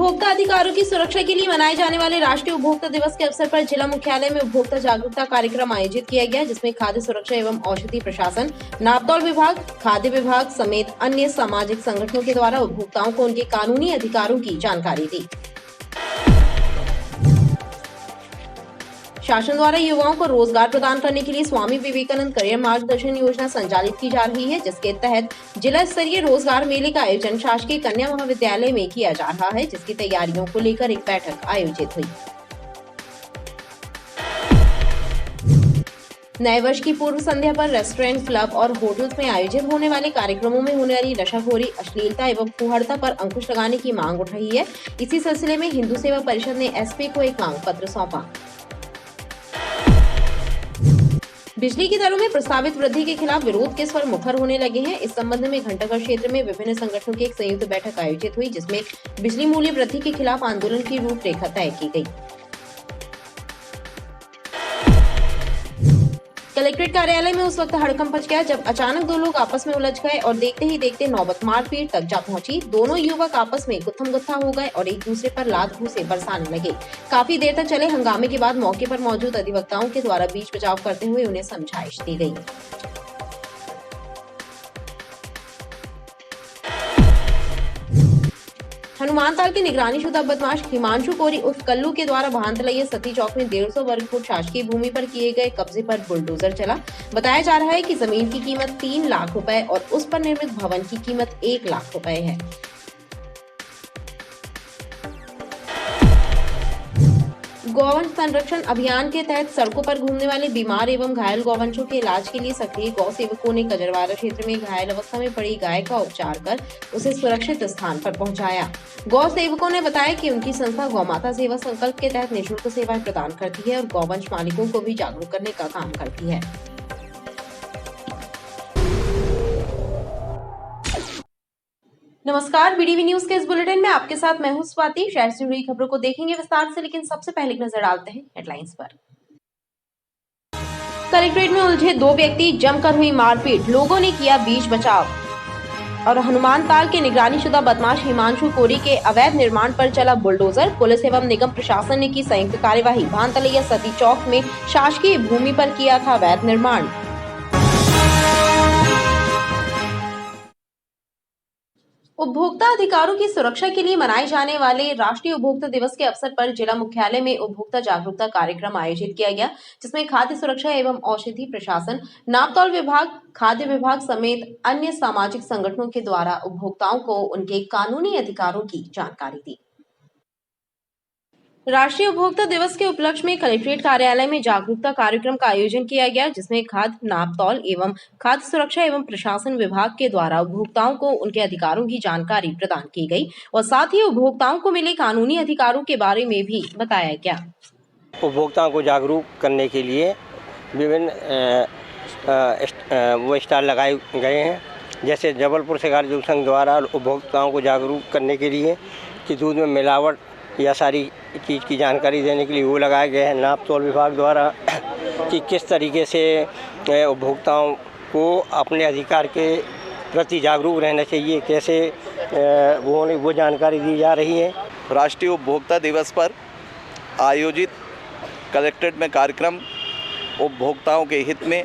उपभोक्ता अधिकारों की सुरक्षा के लिए मनाए जाने वाले राष्ट्रीय उपभोक्ता दिवस के अवसर पर जिला मुख्यालय में उपभोक्ता जागरूकता कार्यक्रम आयोजित किया गया, जिसमें खाद्य सुरक्षा एवं औषधि प्रशासन, नापतौल विभाग, खाद्य विभाग समेत अन्य सामाजिक संगठनों के द्वारा उपभोक्ताओं को उनके कानूनी अधिकारों की जानकारी दी। शासन द्वारा युवाओं को रोजगार प्रदान करने के लिए स्वामी विवेकानंद करियर मार्गदर्शन योजना संचालित की जा रही है, जिसके तहत जिला स्तरीय रोजगार मेले का आयोजन शासकीय कन्या महाविद्यालय में किया जा रहा है, जिसकी तैयारियों को लेकर एक बैठक आयोजित हुई। नए वर्ष की पूर्व संध्या पर रेस्टोरेंट, क्लब और होटल्स में आयोजित होने वाले कार्यक्रमों में होने वाली नशाखोरी, अश्लीलता एवं फुहड़ता पर अंकुश लगाने की मांग उठ रही है। इसी सिलसिले में हिंदू सेवा परिषद ने एसपी को एक मांग पत्र सौंपा। बिजली की दरों में प्रस्तावित वृद्धि के खिलाफ विरोध के स्वर मुखर होने लगे हैं। इस संबंध में घंटाघर क्षेत्र में विभिन्न संगठनों की एक संयुक्त बैठक आयोजित हुई, जिसमें बिजली मूल्य वृद्धि के खिलाफ आंदोलन की रूपरेखा तय की गई। कलेक्ट्रेट कार्यालय में उस वक्त हड़कंप मच गया जब अचानक दो लोग आपस में उलझ गए और देखते ही देखते नौबत मारपीट तक जा पहुंची। दोनों युवक आपस में गुत्थम गुत्था हो गए और एक दूसरे पर लात घूंसे बरसाने लगे। काफी देर तक चले हंगामे के बाद मौके पर मौजूद अधिवक्ताओं के द्वारा बीच बचाव करते हुए उन्हें समझाइश दी गई। हनुमानताल के निगरानीशुदा बदमाश हिमांशु कोरी उर्फ कल्लू के द्वारा भानतलैया सती चौक में 150 वर्ग फुट शासकीय भूमि पर किए गए कब्जे पर बुलडोजर चला। बताया जा रहा है कि जमीन की कीमत 3 लाख रुपए और उस पर निर्मित भवन की कीमत 1 लाख रुपए है। गौवंश संरक्षण अभियान के तहत सड़कों पर घूमने वाले बीमार एवं घायल गौवंशों के इलाज के लिए सक्रिय गौ सेवकों ने कजरवाड़ा क्षेत्र में घायल अवस्था में पड़ी गाय का उपचार कर उसे सुरक्षित स्थान पर पहुंचाया। गौ सेवकों ने बताया कि उनकी संस्था गौमाता सेवा संकल्प के तहत निःशुल्क सेवाएं प्रदान करती है और गौवंश मालिकों को भी जागरूक करने का काम करती है। नमस्कार, बीडीवी न्यूज के इस बुलेटिन में आपके साथ मैं हूं स्वाति। शहर से जुड़ी खबरों को देखेंगे विस्तार से, लेकिन सबसे पहले नजर डालते हैं हेडलाइंस पर। कलेक्ट्रेट में उलझे 2 व्यक्ति, जमकर हुई मारपीट, लोगों ने किया बीच बचाव। और हनुमानताल के निगरानीशुदा बदमाश हिमांशु कोरी के अवैध निर्माण पर चला बुलडोजर। पुलिस एवं निगम प्रशासन ने की संयुक्त कार्यवाही। भानतलैया सती चौक में शासकीय भूमि पर किया था अवैध निर्माण। उपभोक्ता अधिकारों की सुरक्षा के लिए मनाए जाने वाले राष्ट्रीय उपभोक्ता दिवस के अवसर पर जिला मुख्यालय में उपभोक्ता जागरूकता कार्यक्रम आयोजित किया गया, जिसमें खाद्य सुरक्षा एवं औषधि प्रशासन, नापतौल विभाग, खाद्य विभाग समेत अन्य सामाजिक संगठनों के द्वारा उपभोक्ताओं को उनके कानूनी अधिकारों की जानकारी दी। राष्ट्रीय उपभोक्ता दिवस के उपलक्ष्य में कलेक्ट्रेट कार्यालय में जागरूकता कार्यक्रम का आयोजन किया गया, जिसमें खाद्य, नापतौल एवं खाद्य सुरक्षा एवं प्रशासन विभाग के द्वारा उपभोक्ताओं को उनके अधिकारों की जानकारी प्रदान की गई और साथ ही उपभोक्ताओं को मिले कानूनी अधिकारों के बारे में भी बताया गया। उपभोक्ताओं को जागरूक करने के लिए विभिन्न वो स्टॉल लगाए गए हैं, जैसे जबलपुर सहकारी दुग्ध संघ द्वारा उपभोक्ताओं को जागरूक करने के लिए कि दूध में मिलावट या सारी चीज़ की जानकारी देने के लिए वो लगाया गया है। नापतौल विभाग द्वारा कि किस तरीके से उपभोक्ताओं को अपने अधिकार के प्रति जागरूक रहना चाहिए, कैसे वो जानकारी दी जा रही है। राष्ट्रीय उपभोक्ता दिवस पर आयोजित कलेक्ट्रेट में कार्यक्रम उपभोक्ताओं के हित में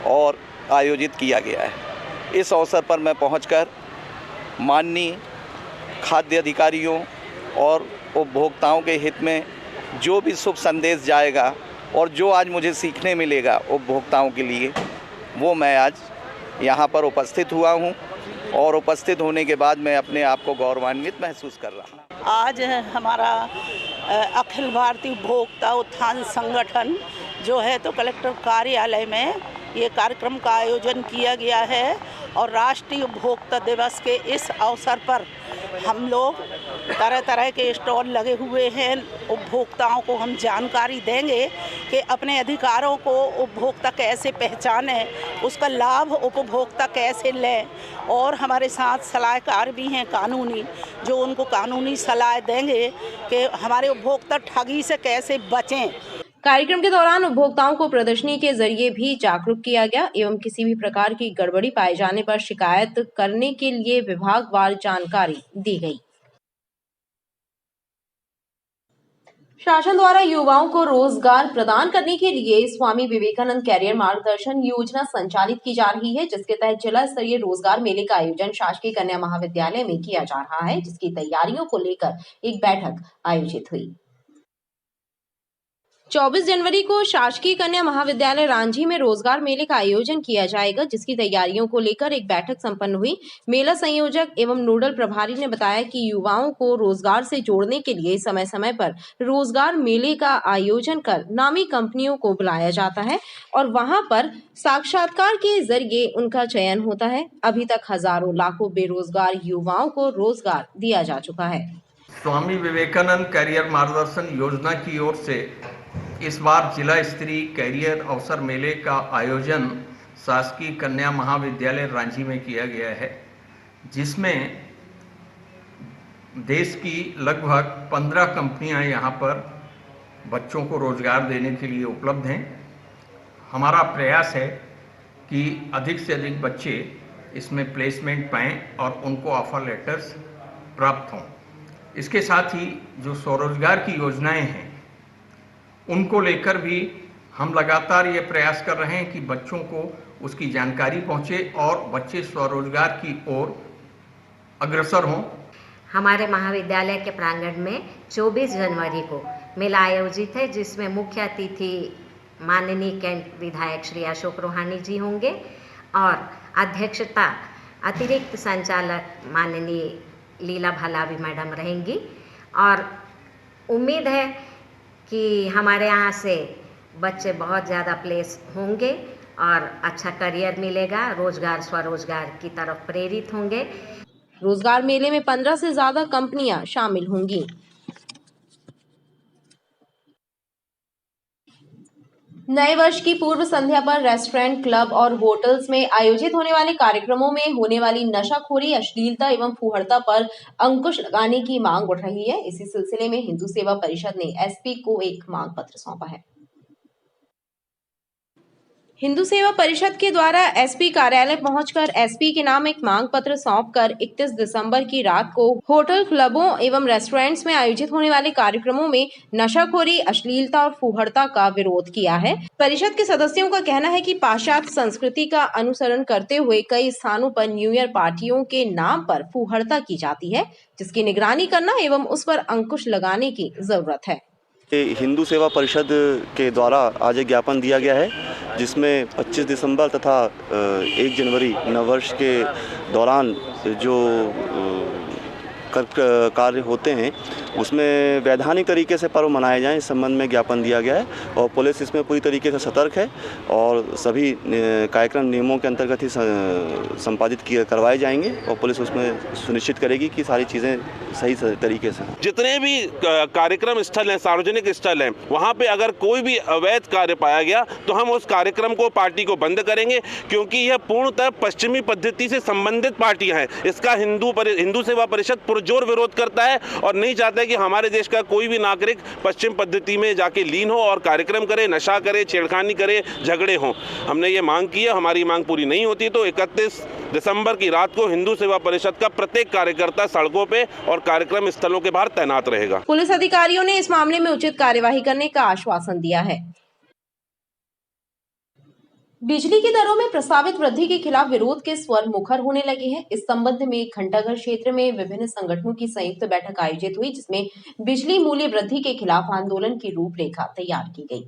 और आयोजित किया गया है। इस अवसर पर मैं पहुंचकर माननीय खाद्य अधिकारियों और उपभोक्ताओं के हित में जो भी शुभ संदेश जाएगा और जो आज मुझे सीखने मिलेगा उपभोक्ताओं के लिए, वो मैं आज यहाँ पर उपस्थित हुआ हूँ और उपस्थित होने के बाद मैं अपने आप को गौरवान्वित महसूस कर रहा हूँ। आज हमारा अखिल भारतीय उपभोक्ता उत्थान संगठन जो है तो कलेक्टर कार्यालय में ये कार्यक्रम का आयोजन किया गया है और राष्ट्रीय उपभोक्ता दिवस के इस अवसर पर हम लोग तरह तरह के स्टॉल लगे हुए हैं। उपभोक्ताओं को हम जानकारी देंगे कि अपने अधिकारों को उपभोक्ता कैसे पहचाने, उसका लाभ उपभोक्ता कैसे लें और हमारे साथ सलाहकार भी हैं कानूनी, जो उनको कानूनी सलाह देंगे कि हमारे उपभोक्ता ठगी से कैसे बचें। कार्यक्रम के दौरान उपभोक्ताओं को प्रदर्शनी के जरिए भी जागरूक किया गया एवं किसी भी प्रकार की गड़बड़ी पाए जाने पर शिकायत करने के लिए विभागवार जानकारी दी गई। शासन द्वारा युवाओं को रोजगार प्रदान करने के लिए स्वामी विवेकानंद कैरियर मार्गदर्शन योजना संचालित की जा रही है, जिसके तहत जिला स्तरीय रोजगार मेले का आयोजन शासकीय कन्या महाविद्यालय में किया जा रहा है, जिसकी तैयारियों को लेकर एक बैठक आयोजित हुई। 24 जनवरी को शासकीय कन्या महाविद्यालय रांझी में रोजगार मेले का आयोजन किया जाएगा, जिसकी तैयारियों को लेकर एक बैठक संपन्न हुई। मेला संयोजक एवं नोडल प्रभारी ने बताया कि युवाओं को रोजगार से जोड़ने के लिए समय समय पर रोजगार मेले का आयोजन कर नामी कंपनियों को बुलाया जाता है और वहां पर साक्षात्कार के जरिए उनका चयन होता है। अभी तक हजारों लाखों बेरोजगार युवाओं को रोजगार दिया जा चुका है। स्वामी विवेकानंद कैरियर मार्गदर्शन योजना की ओर से इस बार जिला स्तरीय कैरियर अवसर मेले का आयोजन शासकीय कन्या महाविद्यालय रांझी में किया गया है, जिसमें देश की लगभग 15 कंपनियां यहां पर बच्चों को रोजगार देने के लिए उपलब्ध हैं। हमारा प्रयास है कि अधिक से अधिक बच्चे इसमें प्लेसमेंट पाएं और उनको ऑफर लेटर्स प्राप्त हों। इसके साथ ही जो स्वरोजगार की योजनाएं हैं उनको लेकर भी हम लगातार ये प्रयास कर रहे हैं कि बच्चों को उसकी जानकारी पहुंचे और बच्चे स्वरोजगार की ओर अग्रसर हों। हमारे महाविद्यालय के प्रांगण में 24 जनवरी को मेला आयोजित है, जिसमें मुख्य अतिथि माननीय कैंट विधायक श्री अशोक रोहानी जी होंगे और अध्यक्षता अतिरिक्त संचालक माननीय लीला भलावी मैडम रहेंगी। और उम्मीद है कि हमारे यहाँ से बच्चे बहुत ज़्यादा प्लेस होंगे और अच्छा करियर मिलेगा, रोजगार स्वरोजगार की तरफ प्रेरित होंगे। रोजगार मेले में 15 से ज्यादा कंपनियां शामिल होंगी। नए वर्ष की पूर्व संध्या पर रेस्टोरेंट, क्लब और होटल्स में आयोजित होने वाले कार्यक्रमों में होने वाली नशाखोरी, अश्लीलता एवं फुहड़ता पर अंकुश लगाने की मांग उठ रही है। इसी सिलसिले में हिंदू सेवा परिषद ने एसपी को एक मांग पत्र सौंपा है। हिंदू सेवा परिषद के द्वारा एसपी कार्यालय पहुंचकर एसपी के नाम एक मांग पत्र सौंपकर 31 दिसंबर की रात को होटल, क्लबों एवं रेस्टोरेंट्स में आयोजित होने वाले कार्यक्रमों में नशाखोरी, अश्लीलता और फुहड़ता का विरोध किया है। परिषद के सदस्यों का कहना है कि पाश्चात्य संस्कृति का अनुसरण करते हुए कई स्थानों पर न्यू ईयर पार्टियों के नाम पर फुहड़ता की जाती है, जिसकी निगरानी करना एवं उस पर अंकुश लगाने की जरूरत है। हिंदू सेवा परिषद के द्वारा आज एक ज्ञापन दिया गया है, जिसमें 25 दिसंबर तथा 1 जनवरी नववर्ष के दौरान जो कार्य होते हैं उसमें वैधानिक तरीके से पर्व मनाए जाएं, इस संबंध में ज्ञापन दिया गया है। और पुलिस इसमें पूरी तरीके से सतर्क है और सभी कार्यक्रम नियमों के अंतर्गत ही संपादित करवाए जाएंगे और पुलिस उसमें सुनिश्चित करेगी कि सारी चीज़ें सही तरीके से। जितने भी कार्यक्रम स्थल हैं, सार्वजनिक स्थल हैं, वहाँ पे अगर कोई भी अवैध कार्य पाया गया तो हम उस कार्यक्रम को, पार्टी को बंद करेंगे, क्योंकि यह पूर्णतः पश्चिमी पद्धति से संबंधित पार्टियां हैं। इसका हिंदू सेवा परिषद पुरजोर विरोध करता है और नहीं चाहता कि हमारे देश का कोई भी नागरिक पश्चिम पद्धति में जाके लीन हो और कार्यक्रम करे, नशा करे, छेड़खानी करे, झगड़े हों। हमने ये मांग की है, हमारी मांग पूरी नहीं होती तो 31 दिसंबर की रात को हिंदू सेवा परिषद का प्रत्येक कार्यकर्ता सड़कों पे और कार्यक्रम स्थलों के बाहर तैनात रहेगा। पुलिस अधिकारियों ने इस मामले में उचित कार्यवाही करने का आश्वासन दिया है। बिजली की दरों में प्रस्तावित वृद्धि के खिलाफ विरोध के स्वर मुखर होने लगे हैं। इस संबंध में घंटाघर क्षेत्र में विभिन्न संगठनों की संयुक्त बैठक आयोजित हुई, जिसमें बिजली मूल्य वृद्धि के खिलाफ आंदोलन की रूपरेखा तैयार की गई।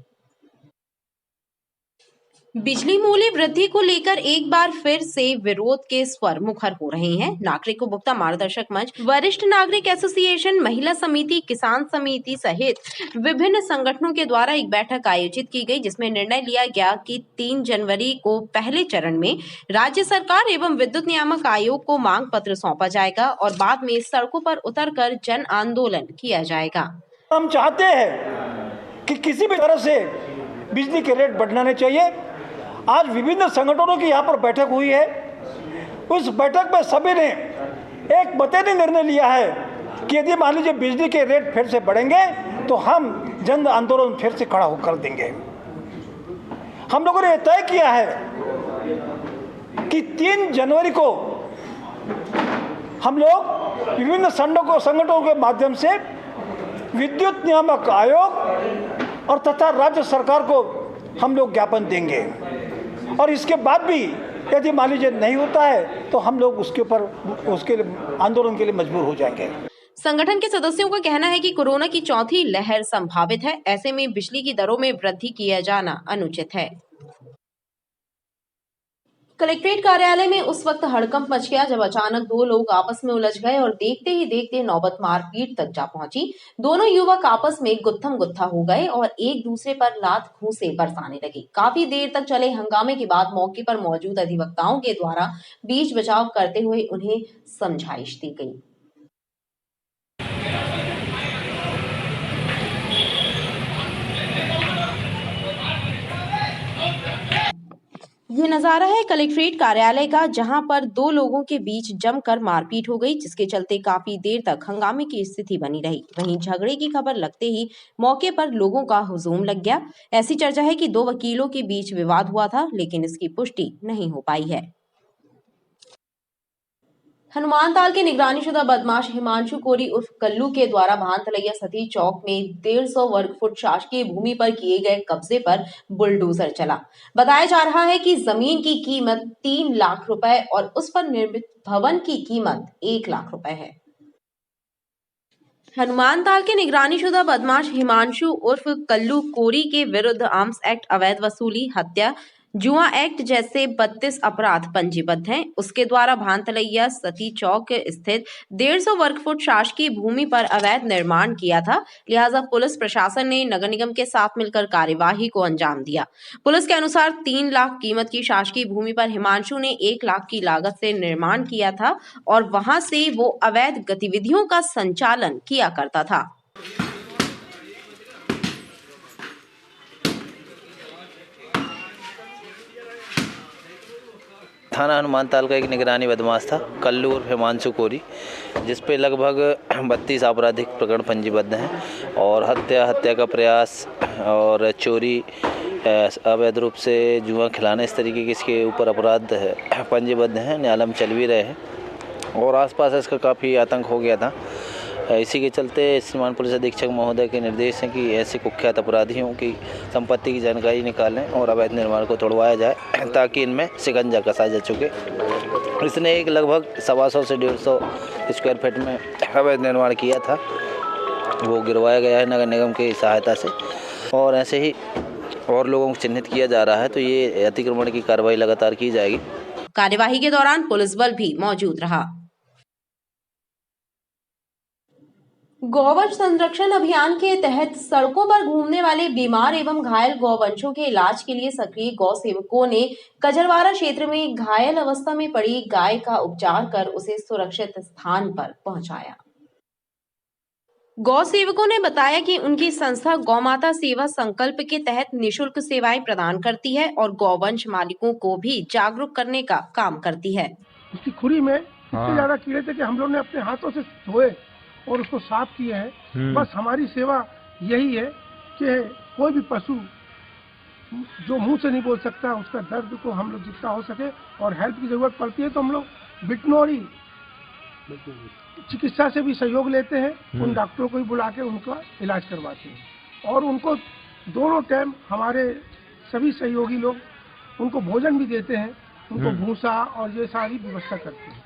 बिजली मूल्य वृद्धि को लेकर एक बार फिर से विरोध के स्वर मुखर हो रहे हैं। नागरिक उपभोक्ता मार्गदर्शक मंच, वरिष्ठ नागरिक एसोसिएशन, महिला समिति, किसान समिति सहित विभिन्न संगठनों के द्वारा एक बैठक आयोजित की गई, जिसमें निर्णय लिया गया कि 3 जनवरी को पहले चरण में राज्य सरकार एवं विद्युत नियामक आयोग को मांग पत्र सौंपा जाएगा और बाद में सड़कों पर उतरकर जन आंदोलन किया जाएगा। हम चाहते हैं कि किसी भी तरह से बिजली के रेट बढ़ना नहीं चाहिए। आज विभिन्न संगठनों की यहाँ पर बैठक हुई है। उस बैठक में सभी ने एक बतेनी निर्णय लिया है कि यदि मान लीजिए बिजली के रेट फिर से बढ़ेंगे तो हम जन आंदोलन फिर से खड़ा होकर देंगे। हम लोगों ने तय किया है कि 3 जनवरी को हम लोग विभिन्न संगठनों के माध्यम से विद्युत नियामक आयोग और तथा राज्य सरकार को हम लोग ज्ञापन देंगे। और इसके बाद भी यदि मान लीजिए नहीं होता है तो हम लोग उसके आंदोलन के लिए मजबूर हो जाएंगे। संगठन के सदस्यों का कहना है कि कोरोना की चौथी लहर संभावित है, ऐसे में बिजली की दरों में वृद्धि किया जाना अनुचित है। कलेक्ट्रेट कार्यालय में उस वक्त हड़कंप मच गया जब अचानक दो लोग आपस में उलझ गए और देखते ही देखते नौबत मारपीट तक जा पहुंची। दोनों युवक आपस में गुत्थम गुत्था हो गए और एक दूसरे पर लात घूंसे बरसाने लगे। काफी देर तक चले हंगामे के बाद मौके पर मौजूद अधिवक्ताओं के द्वारा बीच बचाव करते हुए उन्हें समझाइश दी गई। ये नजारा है कलेक्ट्रेट कार्यालय का, जहां पर दो लोगों के बीच जमकर मारपीट हो गई, जिसके चलते काफी देर तक हंगामे की स्थिति बनी रही। वहीं झगड़े की खबर लगते ही मौके पर लोगों का हुजूम लग गया। ऐसी चर्चा है कि दो वकीलों के बीच विवाद हुआ था, लेकिन इसकी पुष्टि नहीं हो पाई है। हनुमानताल के निगरानीशुदा बदमाश हिमांशु कोरी उर्फ कल्लू के द्वारा भानतलैया सतीश चौक में 150 वर्ग फुट शासकीय भूमि पर किए गए कब्जे पर बुलडोजर चला। बताया जा रहा है कि जमीन की कीमत 3 लाख रुपए और उस पर निर्मित भवन की कीमत 1 लाख रुपए है। हनुमानताल के निगरानीशुदा बदमाश हिमांशु उर्फ कल्लू कोरी के विरुद्ध आर्म्स एक्ट, अवैध वसूली, हत्या, जुआ एक्ट जैसे 32 अपराध पंजीबद्ध हैं। उसके द्वारा भानतलैया सती चौक स्थित 150 वर्ग फुट शासकीय भूमि पर अवैध निर्माण किया था। लिहाजा पुलिस प्रशासन ने नगर निगम के साथ मिलकर कार्यवाही को अंजाम दिया। पुलिस के अनुसार 3 लाख कीमत की शासकीय भूमि पर हिमांशु ने 1 लाख की लागत से निर्माण किया था और वहां से वो अवैध गतिविधियों का संचालन किया करता था। थाना हनुमानताल का एक निगरानी बदमाश था कल्लू और हिमांशु कोरी, जिस पे लगभग 32 आपराधिक प्रकरण पंजीबद्ध हैं और हत्या का प्रयास और चोरी, अवैध रूप से जुआ खिलाना, इस तरीके के इसके ऊपर अपराध पंजीबद्ध हैं। न्यायालय चल भी रहे हैं और आसपास इसका काफ़ी आतंक हो गया था। इसी के चलते श्रीमान पुलिस अधीक्षक महोदय के निर्देश हैं कि ऐसे कुख्यात अपराधियों की संपत्ति की जानकारी निकालें और अवैध निर्माण को तोड़वाया जाए ताकि इनमें शिकंजा कसा जा सके। इसने एक लगभग 125 से 150 स्क्वायर फीट में अवैध निर्माण किया था, वो गिरवाया गया है नगर निगम की सहायता से और ऐसे ही और लोगों को चिन्हित किया जा रहा है। तो ये अतिक्रमण की कार्रवाई लगातार की जाएगी। कार्यवाही के दौरान पुलिस बल भी मौजूद रहा। गौवंश संरक्षण अभियान के तहत सड़कों पर घूमने वाले बीमार एवं घायल गौवंशों के इलाज के लिए सक्रिय गौ सेवकों ने कजरवाड़ा क्षेत्र में घायल अवस्था में पड़ी गाय का उपचार कर उसे सुरक्षित स्थान पर पहुंचाया। गौ सेवकों ने बताया कि उनकी संस्था गौमाता सेवा संकल्प के तहत निःशुल्क सेवाएं प्रदान करती है और गौवंश मालिकों को भी जागरूक करने का काम करती है। उसकी खुरी में इतने ज्यादा कीड़े थे कि हम लोग ने अपने हाथों से धोए और उसको साफ किए हैं। बस हमारी सेवा यही है कि कोई भी पशु जो मुंह से नहीं बोल सकता उसका दर्द को हम लोग जितना हो सके और हेल्प की जरूरत पड़ती है तो हम लोग वेटरनरी चिकित्सा से भी सहयोग लेते हैं। उन डॉक्टरों को भी बुला के उनका इलाज करवाते हैं और उनको दोनों टाइम हमारे सभी सहयोगी लोग उनको भोजन भी देते हैं, उनको भूसा और ये सारी व्यवस्था करते हैं।